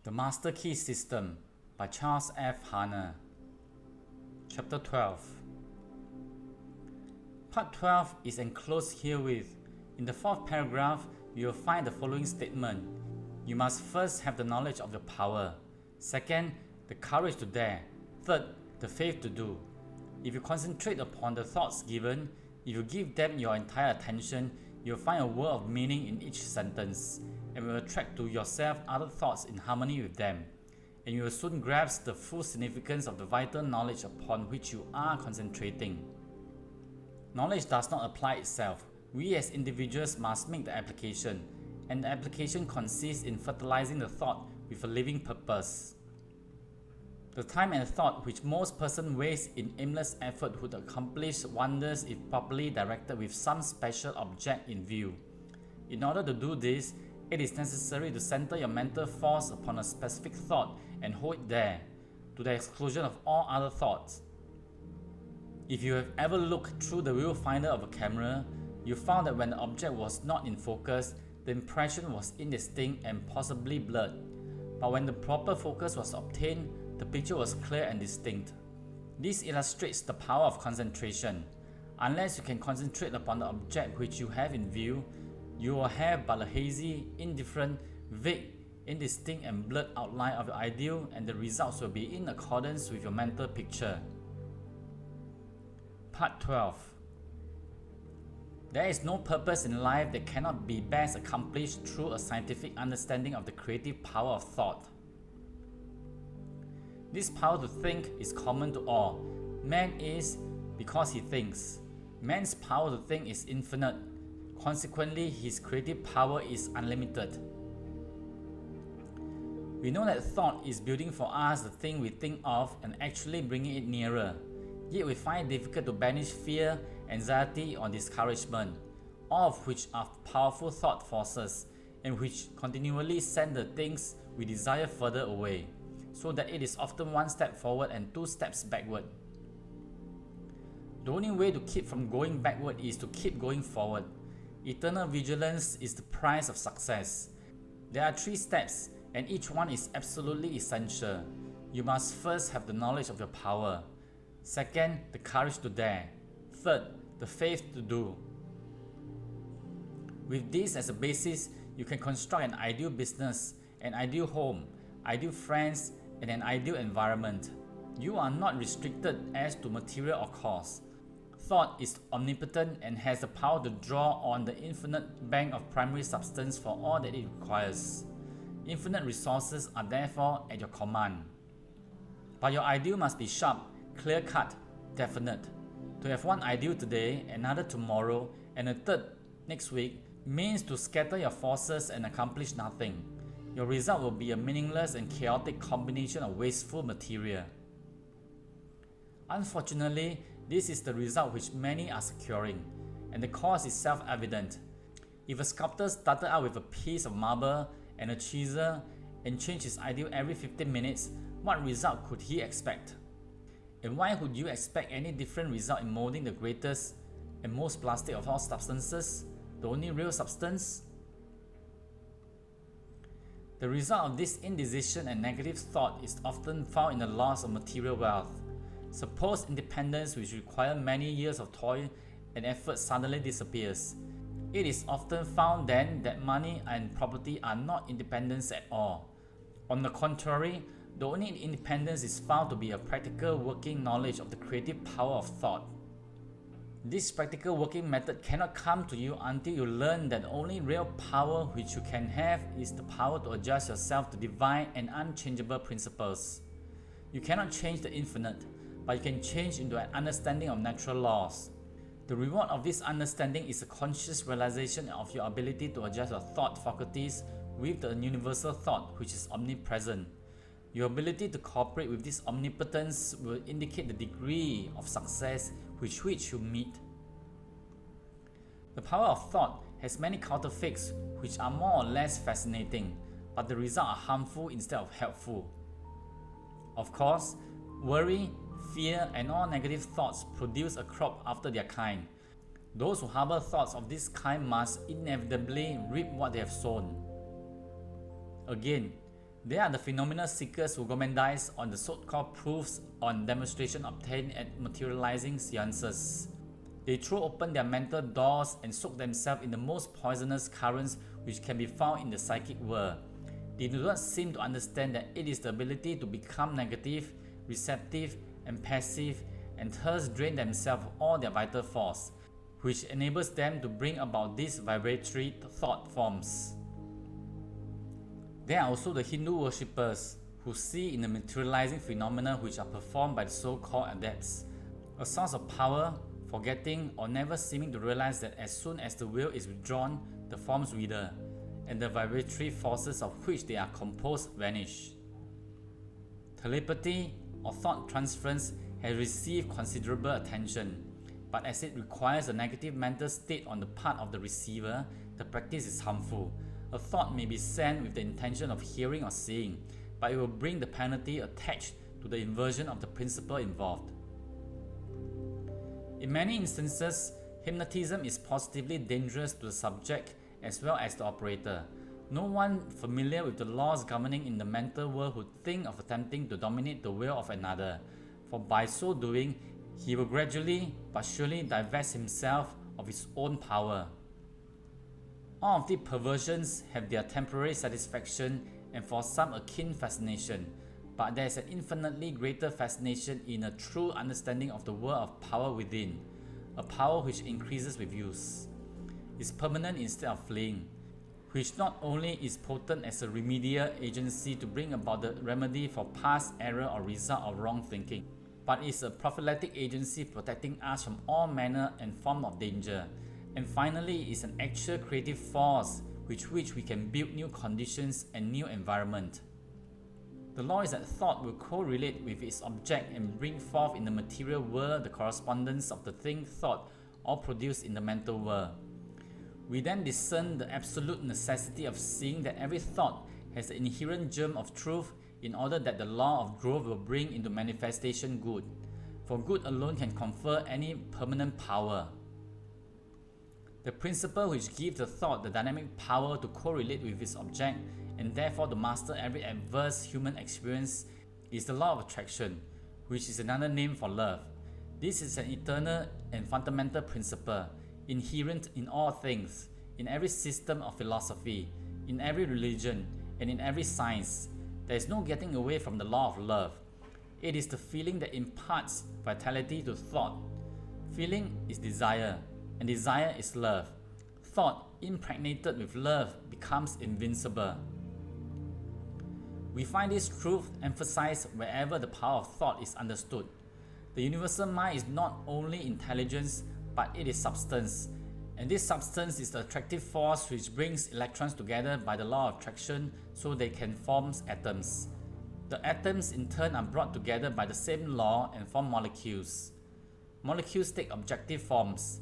The Master Key System by Charles F. Haanel. Chapter 12. Part 12 is enclosed herewith. In the fourth paragraph, you will find the following statement. You must first have the knowledge of your power. Second, the courage to dare. Third, the faith to do. If you concentrate upon the thoughts given, if you give them your entire attention, you will find a world of meaning in each sentence, and will attract to yourself other thoughts in harmony with them, and you will soon grasp the full significance of the vital knowledge upon which you are concentrating. Knowledge does not apply itself. We as individuals must make the application, and the application consists in fertilizing the thought with a living purpose. The time and thought which most persons waste in aimless effort would accomplish wonders if properly directed with some special object in view. In order to do this, it is necessary to center your mental force upon a specific thought and hold it there, to the exclusion of all other thoughts. If you have ever looked through the viewfinder of a camera, you found that when the object was not in focus, the impression was indistinct and possibly blurred. But when the proper focus was obtained, the picture was clear and distinct. This illustrates the power of concentration. Unless you can concentrate upon the object which you have in view, you will have but a hazy, indifferent, vague, indistinct and blurred outline of your ideal, and the results will be in accordance with your mental picture. Part 12. There is no purpose in life that cannot be best accomplished through a scientific understanding of the creative power of thought. This power to think is common to all. Man is because he thinks. Man's power to think is infinite. Consequently, his creative power is unlimited. We know that thought is building for us the thing we think of and actually bringing it nearer. Yet we find it difficult to banish fear, anxiety, or discouragement, all of which are powerful thought forces and which continually send the things we desire further away, so that it is often one step forward and two steps backward. The only way to keep from going backward is to keep going forward. Eternal vigilance is the price of success. There are 3 steps, and each one is absolutely essential. You must first have the knowledge of your power. Second, the courage to dare. Third, the faith to do. With this as a basis, you can construct an ideal business, an ideal home, ideal friends, and an ideal environment. You are not restricted as to material or cause. Thought is omnipotent and has the power to draw on the infinite bank of primary substance for all that it requires. Infinite resources are therefore at your command. But your ideal must be sharp, clear-cut, definite. To have one ideal today, another tomorrow, and a third next week means to scatter your forces and accomplish nothing. Your result will be a meaningless and chaotic combination of wasteful material. Unfortunately, this is the result which many are securing, and the cause is self-evident. If a sculptor started out with a piece of marble and a chisel and changed his ideal every 15 minutes, what result could he expect? And why would you expect any different result in molding the greatest and most plastic of all substances, the only real substance? The result of this indecision and negative thought is often found in the loss of material wealth. Suppose independence, which requires many years of toil and effort, suddenly disappears. It is often found then that money and property are not independence at all. On the contrary, the only independence is found to be a practical working knowledge of the creative power of thought. This practical working method cannot come to you until you learn that the only real power which you can have is the power to adjust yourself to divine and unchangeable principles. You cannot change the infinite, but you can change into an understanding of natural laws. The reward of this understanding is a conscious realization of your ability to adjust your thought faculties with the universal thought which is omnipresent. Your ability to cooperate with this omnipotence will indicate the degree of success with which you meet. The power of thought has many counterfeits which are more or less fascinating, but the results are harmful instead of helpful. Of course, worry, fear, and all negative thoughts produce a crop after their kind. Those who harbor thoughts of this kind must inevitably reap what they have sown. Again, They are the phenomenal seekers who gourmandize on the so-called proofs on demonstration obtained at materializing seances. They throw open their mental doors and soak themselves in the most poisonous currents which can be found in the psychic world. They do not seem to understand that it is the ability to become negative, receptive, and passive, and thus drain themselves of all their vital force, which enables them to bring about these vibratory thought forms. There are also the Hindu worshippers who see in the materializing phenomena which are performed by the so-called adepts a source of power, forgetting or never seeming to realize that as soon as the will is withdrawn, the forms wither, and the vibratory forces of which they are composed vanish. Telepathy or thought transference has received considerable attention, but as it requires a negative mental state on the part of the receiver, the practice is harmful. A thought may be sent with the intention of hearing or seeing, but it will bring the penalty attached to the inversion of the principle involved. In many instances, hypnotism is positively dangerous to the subject as well as the operator. No one familiar with the laws governing in the mental world would think of attempting to dominate the will of another, for by so doing, he will gradually but surely divest himself of his own power. All of these perversions have their temporary satisfaction and for some a keen fascination, but there is an infinitely greater fascination in a true understanding of the world of power within, a power which increases with use, is permanent instead of fleeing, which not only is potent as a remedial agency to bring about the remedy for past error or result of wrong thinking, but is a prophylactic agency protecting us from all manner and form of danger, and finally is an actual creative force with which we can build new conditions and new environment. The law is that thought will correlate with its object and bring forth in the material world the correspondence of the thing thought or produced in the mental world. We then discern the absolute necessity of seeing that every thought has the inherent germ of truth in order that the law of growth will bring into manifestation good, for good alone can confer any permanent power. The principle which gives the thought the dynamic power to correlate with its object and therefore to master every adverse human experience is the law of attraction, which is another name for love. This is an eternal and fundamental principle, inherent in all things, in every system of philosophy, in every religion, and in every science. There is no getting away from the law of love. It is the feeling that imparts vitality to thought. Feeling is desire, and desire is love. Thought impregnated with love becomes invincible. We find this truth emphasized wherever the power of thought is understood. The universal mind is not only intelligence, but it is substance, and this substance is the attractive force which brings electrons together by the law of attraction so they can form atoms. The atoms in turn are brought together by the same law and form molecules. Molecules take objective forms,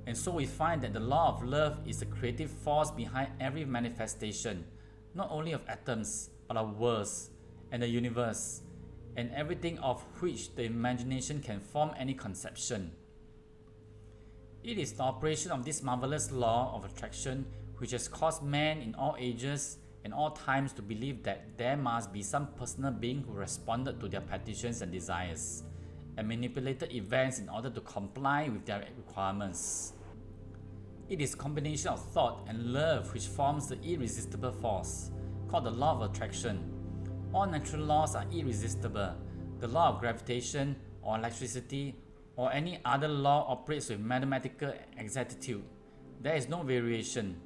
and so we find that the law of love is the creative force behind every manifestation, not only of atoms, but of worlds and the universe, and everything of which the imagination can form any conception. It is the operation of this marvelous law of attraction which has caused man in all ages and all times to believe that there must be some personal being who responded to their petitions and desires, and manipulated events in order to comply with their requirements. It is a combination of thought and love which forms the irresistible force, called the law of attraction. All natural laws are irresistible. The law of gravitation or electricity or any other law operates with mathematical exactitude. There is no variation.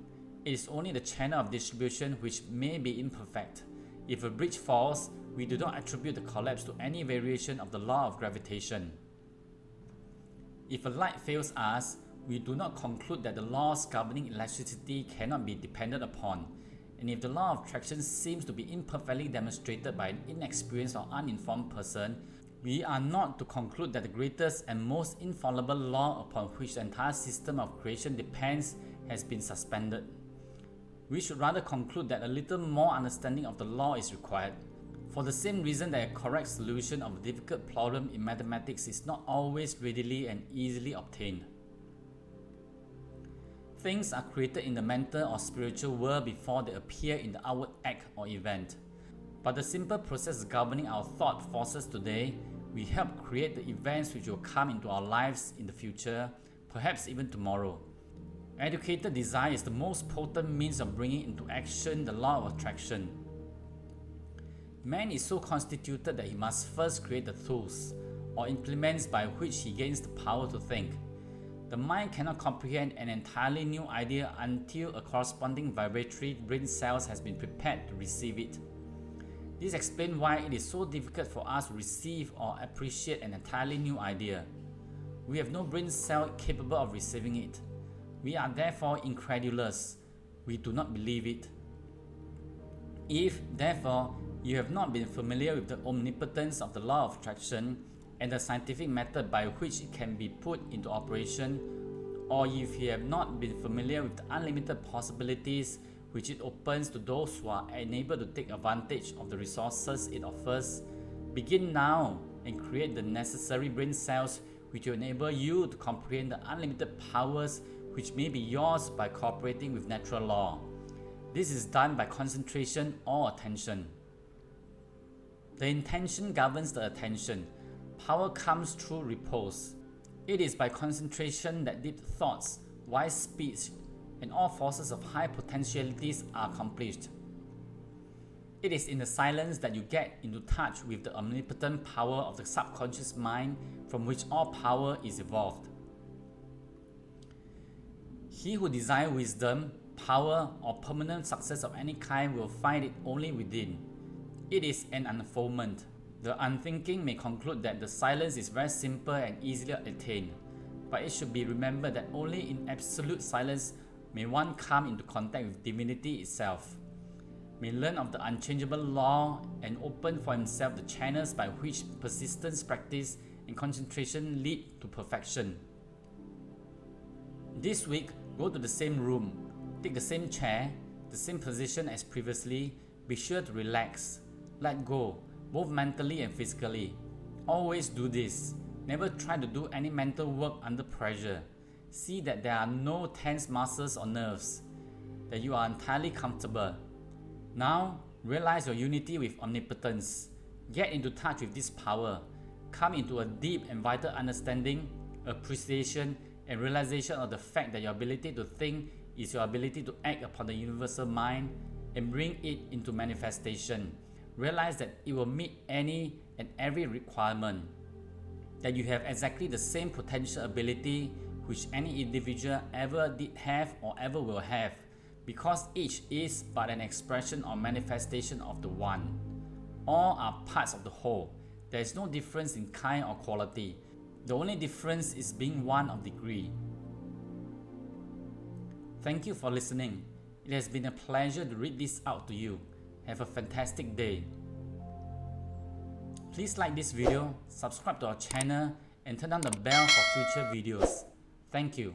It is only the channel of distribution which may be imperfect. If a bridge falls, we do not attribute the collapse to any variation of the law of gravitation. If a light fails us, we do not conclude that the laws governing electricity cannot be depended upon. And if the law of attraction seems to be imperfectly demonstrated by an inexperienced or uninformed person, we are not to conclude that the greatest and most infallible law upon which the entire system of creation depends has been suspended. We should rather conclude that a little more understanding of the law is required, for the same reason that a correct solution of a difficult problem in mathematics is not always readily and easily obtained. Things are created in the mental or spiritual world before they appear in the outward act or event. But the simple process governing our thought forces today, we help create the events which will come into our lives in the future, perhaps even tomorrow. Educated desire is the most potent means of bringing into action the law of attraction. Man is so constituted that he must first create the tools or implements by which he gains the power to think. The mind cannot comprehend an entirely new idea until a corresponding vibratory brain cells has been prepared to receive it. This explains why it is so difficult for us to receive or appreciate an entirely new idea. We have no brain cell capable of receiving it. We are therefore incredulous. We do not believe it. If, therefore, you have not been familiar with the omnipotence of the law of attraction and the scientific method by which it can be put into operation, or if you have not been familiar with the unlimited possibilities which it opens to those who are unable to take advantage of the resources it offers, begin now and create the necessary brain cells which will enable you to comprehend the unlimited powers which may be yours by cooperating with natural law. This is done by concentration or attention. The intention governs the attention. Power comes through repose. It is by concentration that deep thoughts, wise speech, and all forces of high potentialities are accomplished. It is in the silence that you get into touch with the omnipotent power of the subconscious mind from which all power is evolved. He who desires wisdom, power, or permanent success of any kind will find it only within. It is an unfoldment. The unthinking may conclude that the silence is very simple and easily attained, but it should be remembered that only in absolute silence may one come into contact with divinity itself, may learn of the unchangeable law and open for himself the channels by which persistence, practice, and concentration lead to perfection. This week, go to the same room, take the same chair, the same position as previously, be sure to relax, let go, both mentally and physically. Always do this. Never try to do any mental work under pressure. See that there are no tense muscles or nerves, that you are entirely comfortable. Now, realize your unity with omnipotence. Get into touch with this power. Come into a deep and vital understanding, appreciation, and realization of the fact that your ability to think is your ability to act upon the universal mind and bring it into manifestation. Realize that it will meet any and every requirement, that you have exactly the same potential ability which any individual ever did have or ever will have, because each is but an expression or manifestation of the one. All are parts of the whole. There is no difference in kind or quality. The only difference is being one of degree. Thank you for listening. It has been a pleasure to read this out to you. Have a fantastic day. Please like this video, subscribe to our channel, and turn on the bell for future videos. Thank you.